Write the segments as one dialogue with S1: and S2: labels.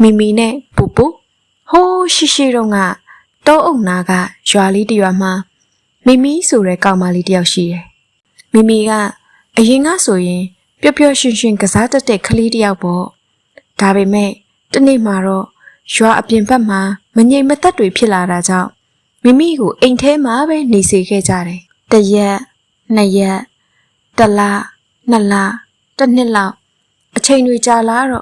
S1: Mimi ne pupu ho shishirong to naga jwali diwama Mimi sure kaumali diao shi Mimi ga ayinga so yin pyo shin kasata te khali diao bo da be me tane ma ro ywa apyin phat ma manyai matat twe phit la da jaung Mimi ko ain the ma be ni se khe ja de tayat nayat tala nala tanit law achain twe ja la ro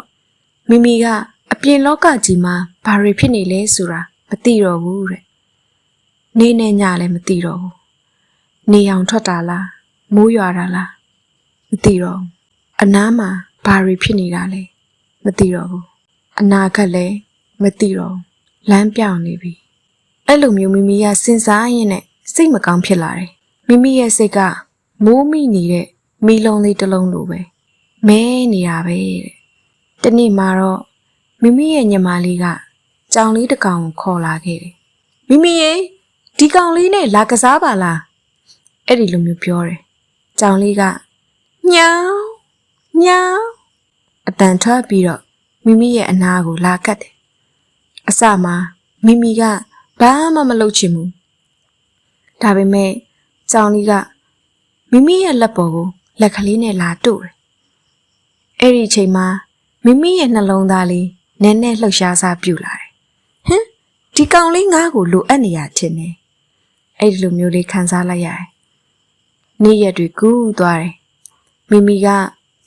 S1: Mimi gaအပြင်လောကကြီးမှာဘာတွေဖြစ်နေလဲဆိုတာမသိတော့ဘူးတဲ့နေနဲ့ညလည်းမသိတော့ဘူးနေအောင်ထွက်တာလားမိုးရွာတာလားမသိတော့ဘူးအနားမှာဘာတွေဖြစ်နေတာလဲမသိတော့ဘူးအနာဂတ်လည်းမသိတော့ဘူးလမ်းပြောင်းနေပြီအဲ့လိုမျိုးမိမိကစဉ်းစားရင်းနဲ့စိတ်မကောင်းဖြစ်လာတယ်မိမိရဲ့စိတ်ကမိုးမိနေတဲ့မီလုံးလေးတစ်လုံးလိုပဲမဲနေတာပဲတဲ့တနေ့မှာတော့မိမိရဲ့ညီမလေးကကြောင်လေးတစ်ကောင်ကိုခေါ်လာခဲ့တယ်။မိမိရေဒီကောင်လေးနဲ့လာကစားပါလား။အဲ့ဒီလိုမျိုးပြောတယ်။ကြောင်လေးကညောင်းညောင်းအတန်ထွက်ပြီးတော့မိမိရဲ့အနာကိုလာကတ်တယ်။အစမှာမိမိကဘာမှမလုပ်ချင်ဘူး။ဒါပေမဲ့ကြောင်လေးကမိမိရဲ့လက်ပေါ်ကိုလက်ကလေးနဲ့လာတို့တယ်။အဲ့ဒီအချိန်မှာမိမိရဲ့နှလုံးသားလေးနည်းနည်းလှုပ်ရှားစားပြူလာတယ်။ဟင်ဒီကောင်လေးငါ့ကိုလိုအပ်နေရချင်းနေ။အဲ့ဒီလိုမျိုးလေးခံစားလိုက်ရတယ်။နေ့ရက်တွေကူးသွားတယ်။မိမိက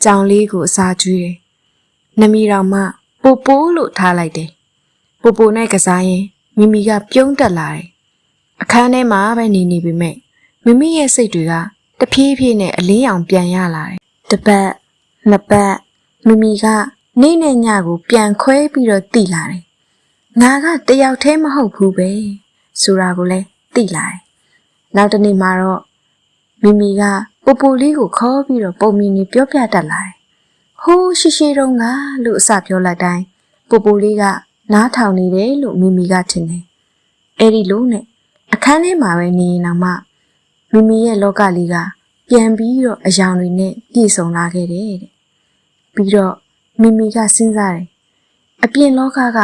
S1: ကြောင်လေးကိုအစာကျွေးတယ်။နမီတော်မှပိုပိုးလို့ထားလိုက်တယ်။ပိုပိုနဲ့ကစားရင်မိမိကပြုံးတက်လာတယ်။အခန်းထဲမှာပဲနေပေမဲ့မိမိရဲ့စိတ်တွေကတဖြည်းဖြည်းနဲ့အလင်းရောင်ပြန်ရလာတယ်။တစ်ပတ်နှစ်ပတ်မိမိကနေ့နဲ့ညကိုပြန်ခွဲပြီးတော့တိလာတယ်။ငါကတယောက်တည်းမဟုတ်ဘူးပဲဆိုတာကိုလည်းသိလာတယ်။နောက်တစ်နေ့မှာတော့မိမိကပိုပိုလေးကိုခေါ်ပြီးတော့ပုံမြင်နေပြောပြတတ်လာတယ်။ဟိုးရှိတုန်းကလို့အစပြောလိုက်တိုင်းပိုပိုလေးကနားထောင်နေတယ်လို့မိမိကထင်တယ်။အဲ့ဒီလိုနဲ့အခန်းထဲမှာပဲနေရင်တော့မိမိရဲ့လောကလေးကပြန်ပြီးတော့အယောင်တွေနဲ့ပြည့်စုံလာခဲ့တယ်တဲ့။ပြီးတော့မိမိကစဉ်းစားတယ်အပြင်လောကက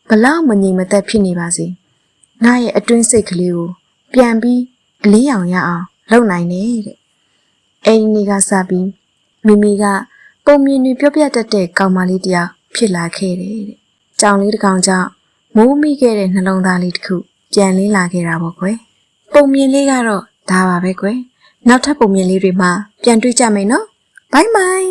S1: ဘလောက်မငြိမ်မသက်ဖြစ်နေပါစေငါရဲ့အတွင်းစိတ်ကလေးကိုပြန်ပြီးအလင်းရောင်ရအောင်လုပ်နိုင်တယ်တဲ့အဲ့ဒီနေ့ကစပြီးမိမိကပုံမြင်တွေပြောပြတတ်တဲ့ကောင်မလေးတယောက်ဖြစ်လာခဲ့တယ်တဲ့ကြောင်လေးတစ်ကောင်ကြောင့်မိုးမိခဲ့တဲ့နှလုံးသားလေးတစ်ခုပြန်လင်းလာခဲ့တာပေါ့ကွယ်ပုံမြင်လေးကတော့ဒါပါပဲကွယ်နောက်ထပ်ပုံမြင်လေးတွေမှာပြန်တွေ့ကြမယ်နော်ဘိုင်ဘိုင်